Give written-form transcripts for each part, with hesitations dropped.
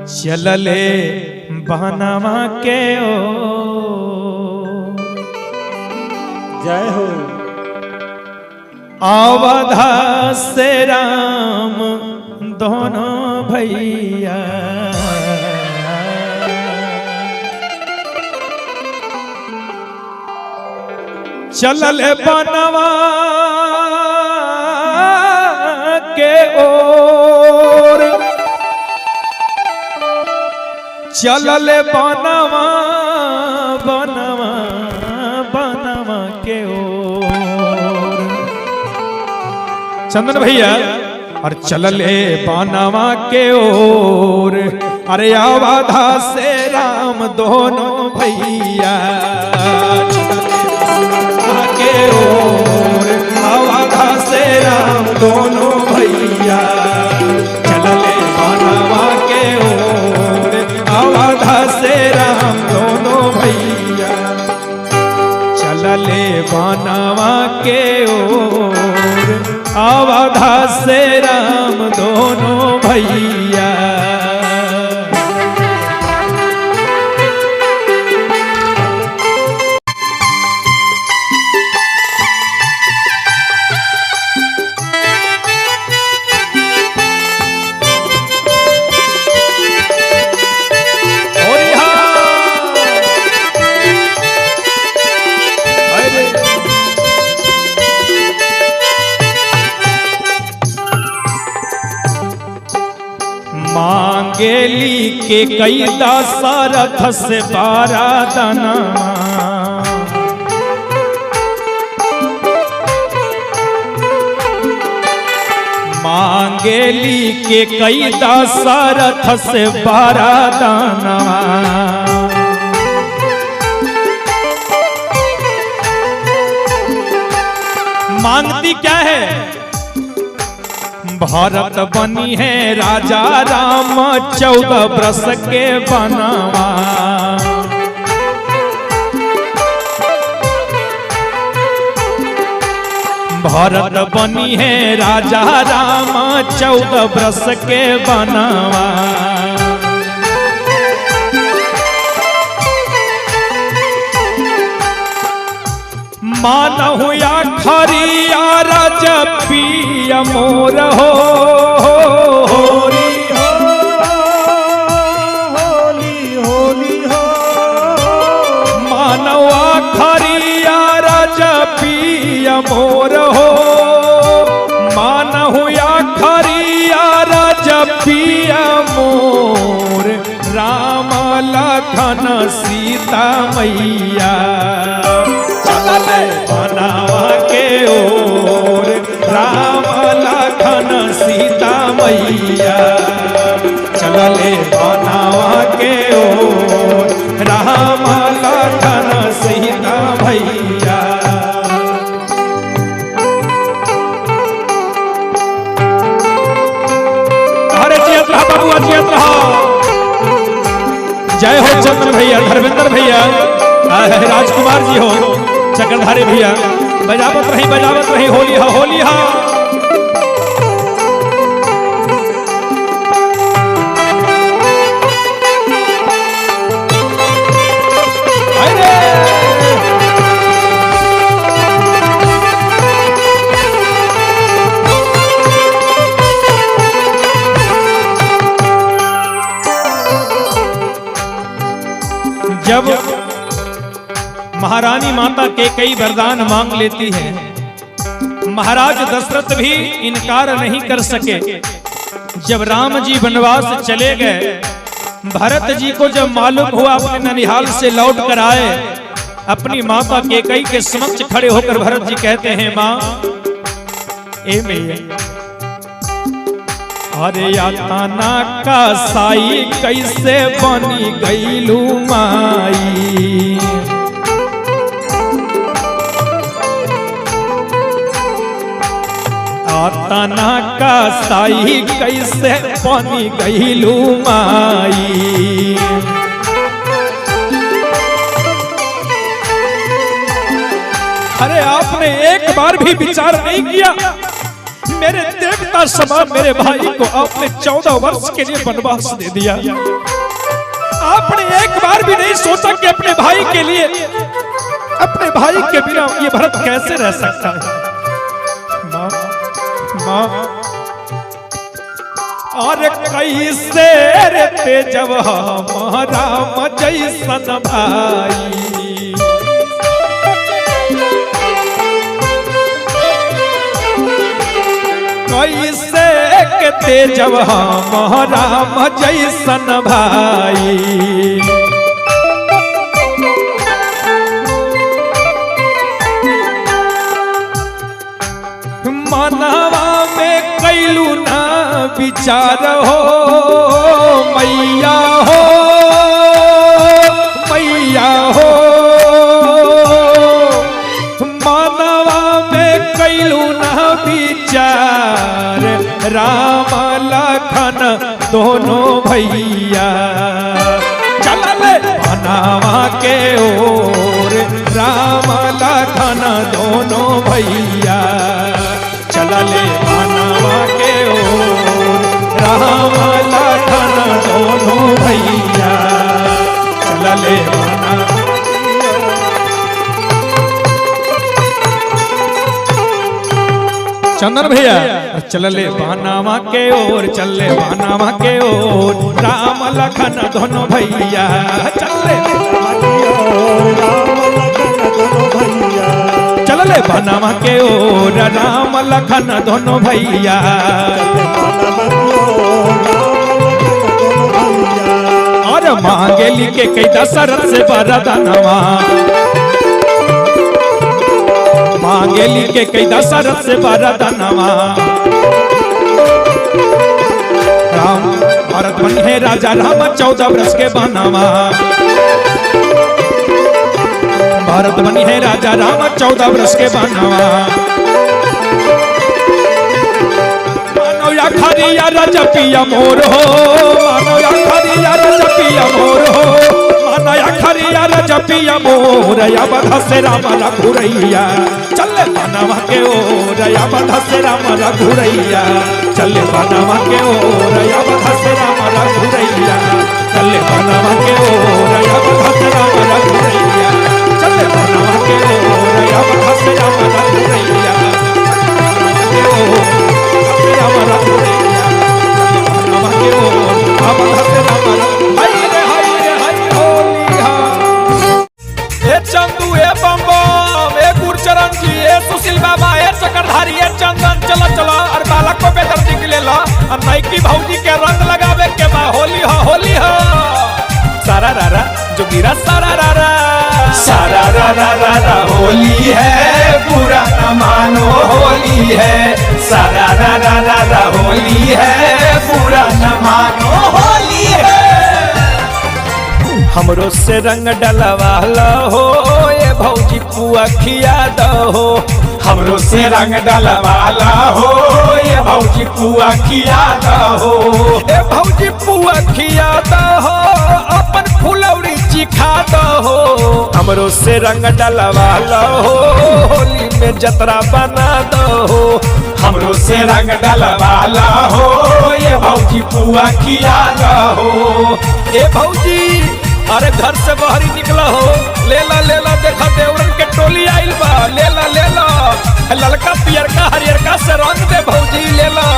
चलले बनवा के ओ जय हो। अवधा से राम दोनों भैया चलले बनवा के ओर चलले बनवा बनवा बनवा के ओर चंदन भैया और चलले बनवा के ओर अरे अवधा से राम दोनों भैया के ओर अवधा से राम दोनों भैया चलले बनवा के ओर अवधा से राम दोनों भैया चलले बनवा के ओर अवधा से राम दोनों भैया मांगेली के कई दशरथ से बारादना मांगेली के कई दशरथ से बारादना मांगती क्या है भारत बनी है राजा राम 14 वर्ष के बनवा भारत बनी है राजा राम 14 वर्ष के बनवा मानहु या खरिया रज पिया मोर हो होली हो होली होली हो मानवा खरिया रज पिया मोर हो मानहु या खरिया रज पिया मोर राम लखन सीता मैया चलले बनवा के ओर राम लखन सीता मैया चलले बनवा के ओर राम लखन सीता भैया अरे जियत रहा बबुआ जियत रहा जय हो चंद्र भैया धर्मेंद्र भैया राजकुमार जी हो चक्रधारी भैया बजावत रही होली हा होली हा जब महारानी माता के कई वरदान मांग लेती है महाराज दशरथ भी इनकार नहीं कर सके। जब राम जी वनवास चले गए भरत जी को जब मालूम हुआ अपने ननिहाल से लौट कर आए अपनी माता के कई के समक्ष खड़े होकर भरत जी कहते हैं माँ ए मैया अरे यातना का साई कैसे बनी गईलू माई आतना का साई कैसे बनी गईलू माई अरे आपने एक बार भी विचार नहीं किया मेरे देवता समान मेरे भाई को आपने 14 वर्ष के लिए वनवास दे दिया। आपने एक बार भी नहीं सोचा कि अपने भाई के लिए, अपने भाई के बिना ये भरत कैसे रह सकता है। माँ माँ और कैसे रहते जब हमारा जैसन भाई, कैसे कहते जब हमारा जैसन भाई। मनवा में कैलू ना विचार हो मैया हो, मैया हो। मनवा में कैलू ना विचार राम लखन दोनों भैया, चलले बनवा के ओर राम लखन दोनों भैया, चलले बनवा के ओर राम लखन दोनों भैया, चलले बनवा। चंदन भैया चलले बानावा के ओर, चले बानावा के ओर राम लखन दोनों भैया, चले चलले बानावा के ओर राम लखन दोनों भैया। और मांगेली के कई दशरथ से वरदानवा, मांगेली के कई दशरथ से वरदानवा। राम भरत बने राजा राम 14 वर्ष के बनवा, भरत बनी है राजा राम 14 वर्ष के बनवा। मानो या खरिया राजा पिया मोर हो, मानो या खरिया राजा पिया मोर हो, मानो या खरिया राजा पिया मोर, या बधा से राम रघुरैया, चले बनवा के ओर या बधा से राम रघुरैया, चले बनवा के ओर या बधा से राम रघुरैया, चले बनवा के ओर या बधा से राम रघुरैया, चले बनवा के ओर या बधा से राम रघुरैया, के ओर राम रघुरैया, बनवा के ओर या बधा से राम रघुरैया। हाय रे हाय रे हाय होली हा। ए चंदू ए बम्बम ए गुरचरण जी ए सुशील बाबा ए चक्रधारी ए चंदन, चलो चलो और बालक को बेदर्दी के ले लो, और नाइकी भौजी के रंग लगावे के बा होली हो, होली हो। सारा रारा जोगिरा सारा रारा, सारा रारा रारा होली है, पूरा न मानो होली है, सारा रारा रारा होली है, पूरा न मानो होली है। हमरो से रंग डलवाला हो ये भौजी पुआ खिया दहो, हमरो से रंग डलवाला हो ये भौजी पुआ खिया दहो, ए भौजी पुआ खिया दहो, अपन फुलौरी चिखा दहो, हमरो से रंग डलवाला हो होली में जतरा बना दहो, हमरो से रंग डलवाला हो ये भौजी पुआ खिया दहो। ए भौजी अरे घर से बाहर निकला हो, लेला लेला देखा देवरन के टोली आइल बा, लेला लेला ललका पियरका हरियरका से रंग दे भौजी, लेला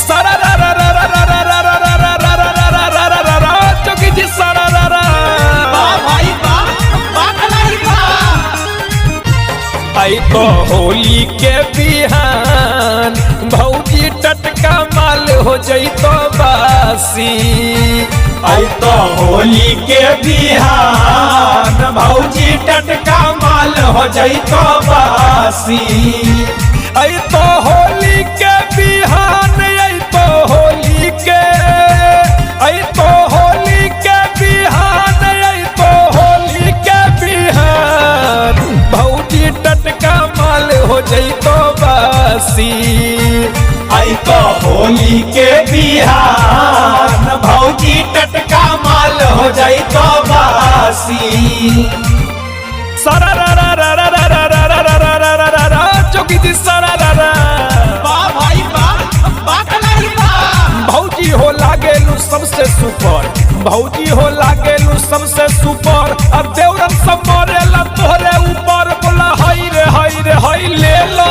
सारा रा रा रा रा रा रा रा रा रा रा रा रा रा रा रा रा रा जोगी जी सारा रा रा भाई आई तो होली के बिहान भौजी टटका माल हो जई तो बासी, आई तो होली के बिहान भौजी टटका माल हो जई तो बासी, आई तो होली के बिहान, आई तो होली के, आई तो होली के बिहान, आई तो होली के बिहान भौजी टटका माल हो जई तो बासी, आई तो होली के बिहान भौजी टटका माल हो जाई तो बासी। सारा रा रा रा रा रा रा रा रा रा रा रा जोगी जी सारा रा रा सबसे सुपर भौजी हो लागेलू सबसे सुपर अब देवरन सब मरेला तोहरे ऊपर बोला हाय रे हाय रे हाय ले लो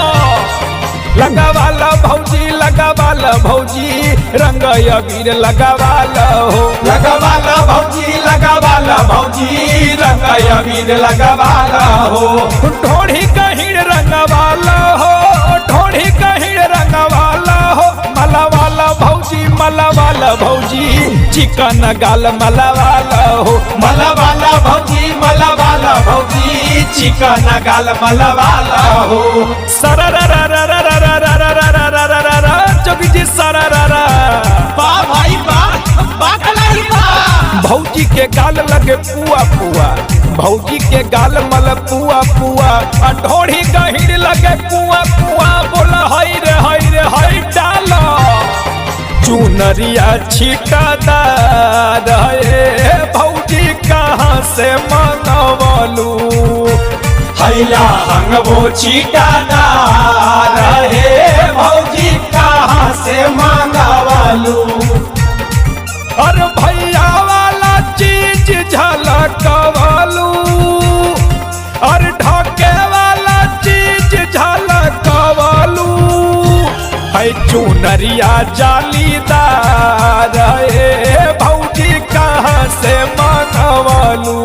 लगावाला भौजी रंग अबीर लगावाला हो लगावाला भौजी रंग अबीर लगावाला हो ढोढ़ी कहीं रंगवाला हो ढोढ़ी कहीं रंगवाला हो मलावाला भौजी चिकन गाल मलावाला हो मलावाला भौजी चिकन गाल मलावाला हो जोगी जी सरारा बा भाई बा कलाई बा भौजी के गाल लगे पुआ पुआ भौजी के गाल मल पुआ पुआ ढोढ़ी गहिर लगे पुआ पुआ बोला हाय रे हाय डाला चुनरिया छिटादार है भौजी कहाँ से मंगवलू हैया हंगबो छिटादार है भौजी कहाँ से मंगवलू अरे भैया वाला चीज झलकवलू अरे ढके वाला चीज झलकवलू है चुनरिया जालीदार है भौजी कहाँ से मंगवलू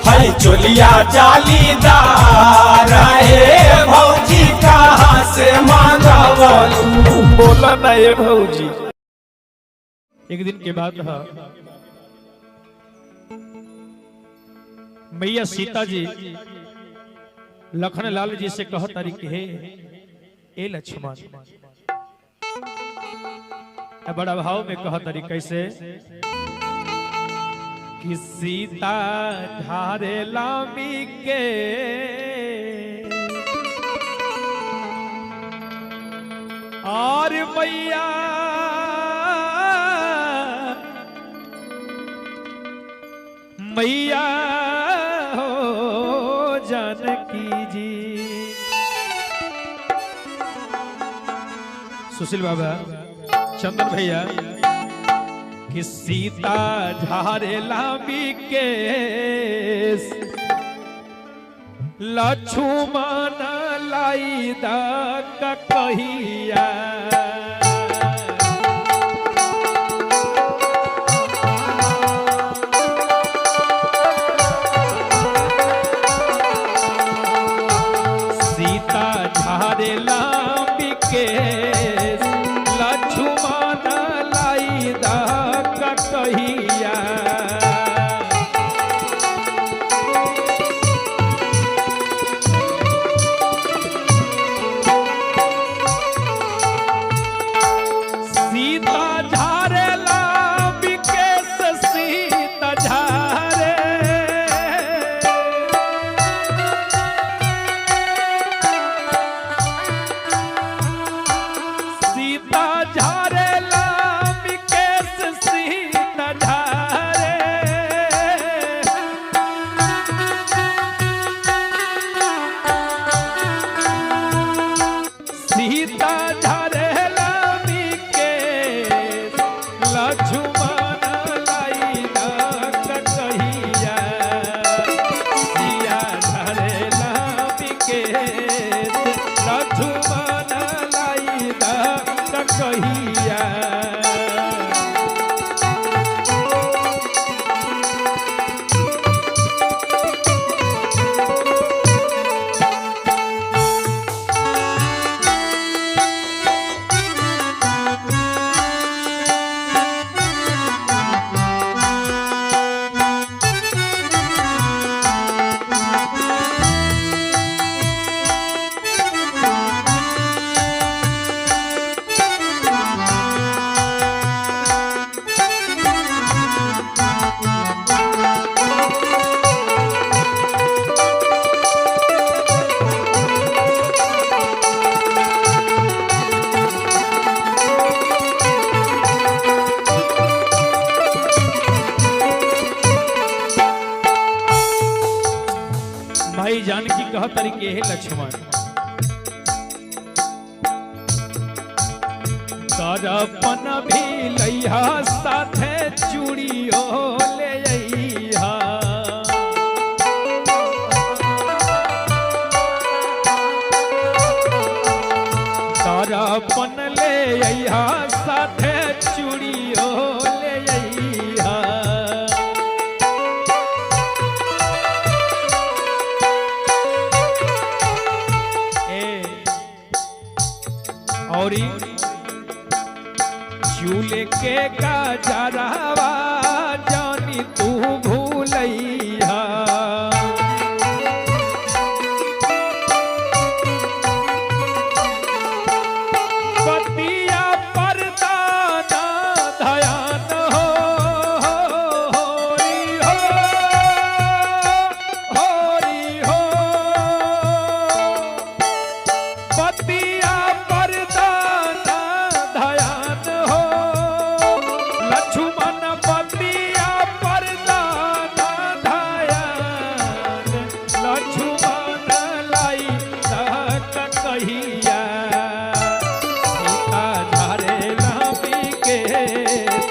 है चोलिया जालीदार है भौजी कहाँ से मंगवलू बोला नहीं भौजी। एक दिन के बाद मैया सीता जी लखन लाल जी से कह तारी कि हे ए लक्ष्मण बड़ा भाव में कह तारी कैसे कि सीता धारे लामी के और मैया मैया हो जानकी जी सुशील बाबा चंदन भैया कि सीता झारे लामी के लक्ष्मण लाई दा कहिया कह तरीके है लक्ष्मण दर्पण भी लैहा साथे चूड़ियो ले अइहा। दर्पण ले अइहा साथे चूड़ियो ले अइहा। और झूले के गजरावा जानी तू भूलैया। पतिया पर्दा ना ध्यान हो होरी हो होरी हो। पतिया पर्दा ना ध्यान हो लक्ष्मण पतिया पर्दा ना ध्यान। लक्ष्मण लाई तक कहिया सीता धारे लामी केस।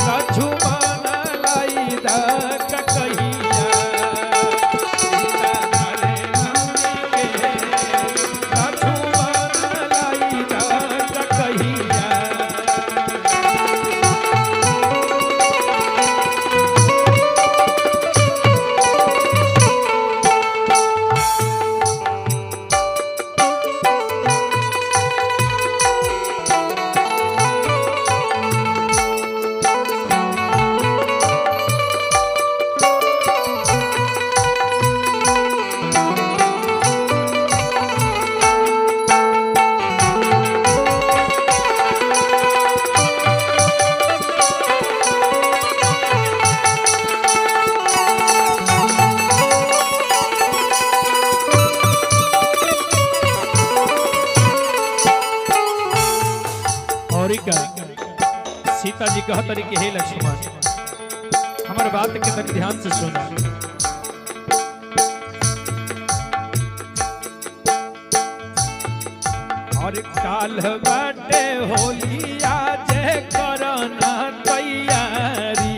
लक्ष्मण लाई तक कहिया सीता धारे लामी केस। लक्ष्मण लाई तक कहिया। और सीता जी कहतरी कि हे लक्ष्मण हमार बात के तक ध्यान से सुना। और काल बाटे होली आज करना तैयारी।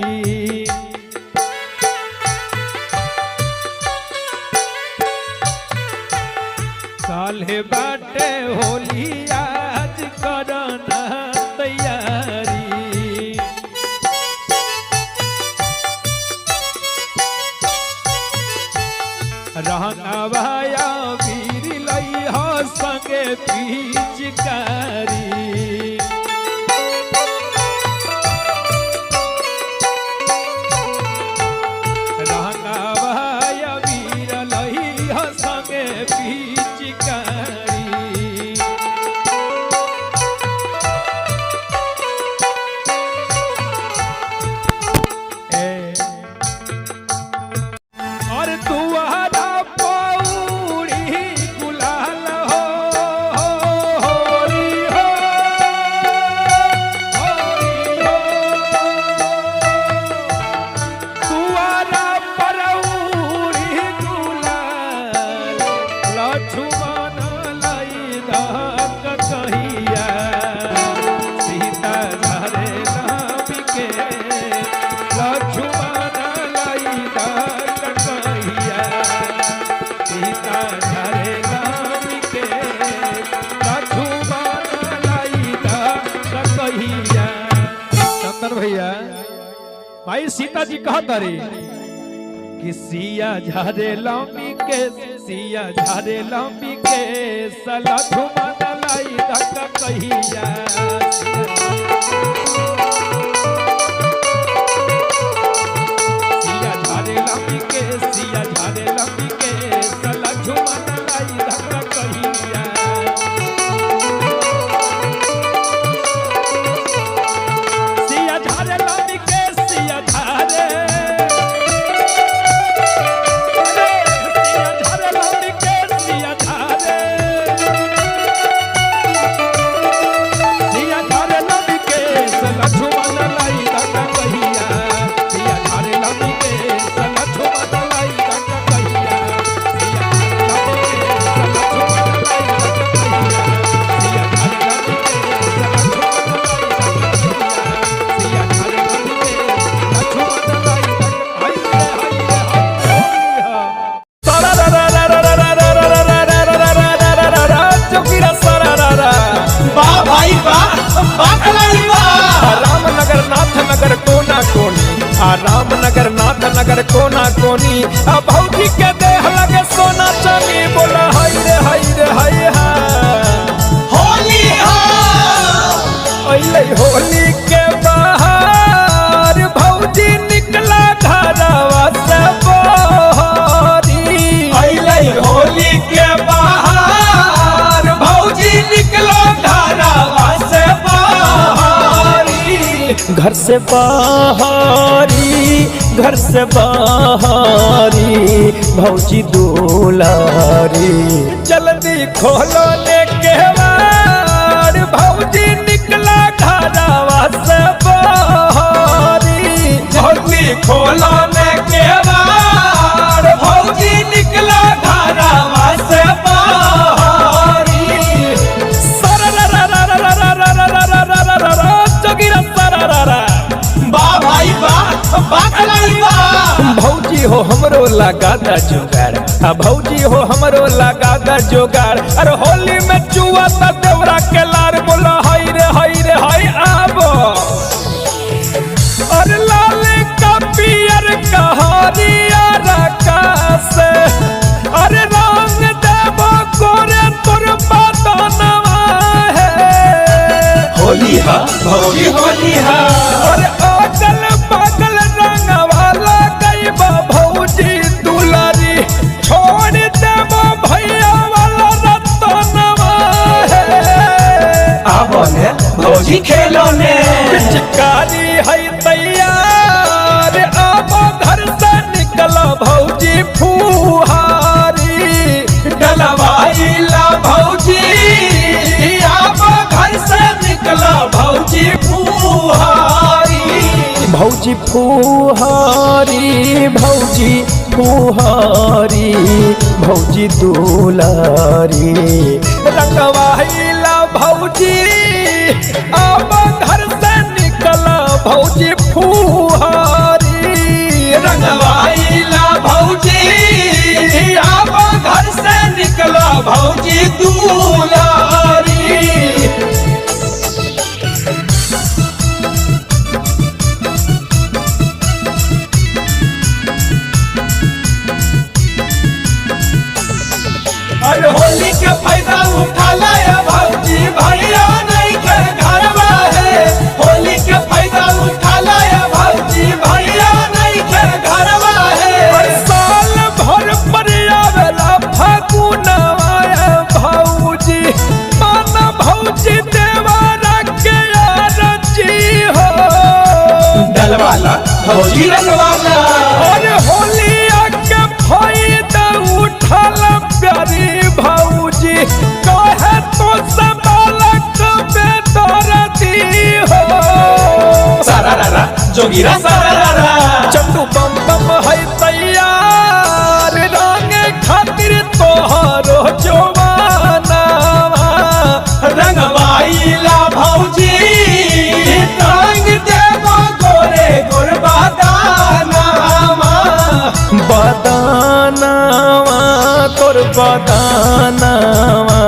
काल बाटे होली आज करना तैयारी। रहनवाया वीर लइहा संगे पिचकारी। रहनवाया वीर लइहा संगे पिचकारी। और तुहरा पौड़ी गुलाल हो होरी हो होरी हो। तुहरा पौड़ी गुलाल लक्ष्मण लाई तक कहिया सीता धारे लामी केस। लक्ष्मण लाई तक कहिया सीता धारे लामी केस। लक्ष्मण लाई तक कहिया। चंदन भैया भाई सीता जी कहत रे कि सिया झारे लामी केस। सिया झारे लामी केस। लक्ष्मण लाई तक कहिया सिया झारे लामी केस। सिया झारे लामी केस। लक्ष्मण लाई तक कहिया सिया झारे लामी केस। सिया झारे सिया झारे लामी केस। सिया झारे सिया झारे लामी घर से बाहरी, घर से बाहरी भौजी दुलारी। जल्दी खोलो ने केवाड़, भौजी निकला घरवा से बाहरी। जल्दी खोलो ने केवाड़, भौजी निकला घरवा से बाहरी। भौजी हो हमरो लगा दा जुगाड़, भौजी हो हमरो लगा दा जुगाड़। अरे होली में चुआ ता देवरा के लार, बोला हाय रे हाय रे हाय आबो। अरे लाल का पियर का हरियर आकाश, अरे रंग देबो गोरे तोर बदनवा है। होली हा भौजी होली हा, अरे अगल बगल रंगवा लगइबा भौजी दुलारी। छोड़ देबो भैया वाला रतनवा है। आबो ने भौजी खेलो ने, पिचकारी है तैयार, आबो घर से निकलो भौजी फुहारी। डलवाइला भौजी, आबो घर से निकलो भौजी फुहारी। भौजी फुहारी, भौजी फुहारी, भौजी दुलारी। रंगवाइला भौजी, अब घर से निकला भौजी फुहारी। रंगवाइला भौजी, अब घर से निकला भौजी दुलारी। अरे होली के फायदा उठा लाया भौजी, भैया नहीं के घरवा है। होली के फायदा उठा लाया भौजी, भैया नहीं के घरवा है। साल भर पर आवेला फागुनवा भौजी, माना भौजी देवारा के आरजी हो। डलवाला भौजी रंगवाला, अरे होली के फायदा उठाला प्यारी भौजी। कहे तो संभालक बेदर्दी हो। सारारा जोगिरा सारारा, चंदू बम बम है तैयार, रंगे खातिर तोहरो जवाना। रंगवाइला भौजी, रंग देबो गोरे गोर बदानावा। बदानावा तोर बदानावा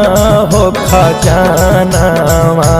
हो खजानावा।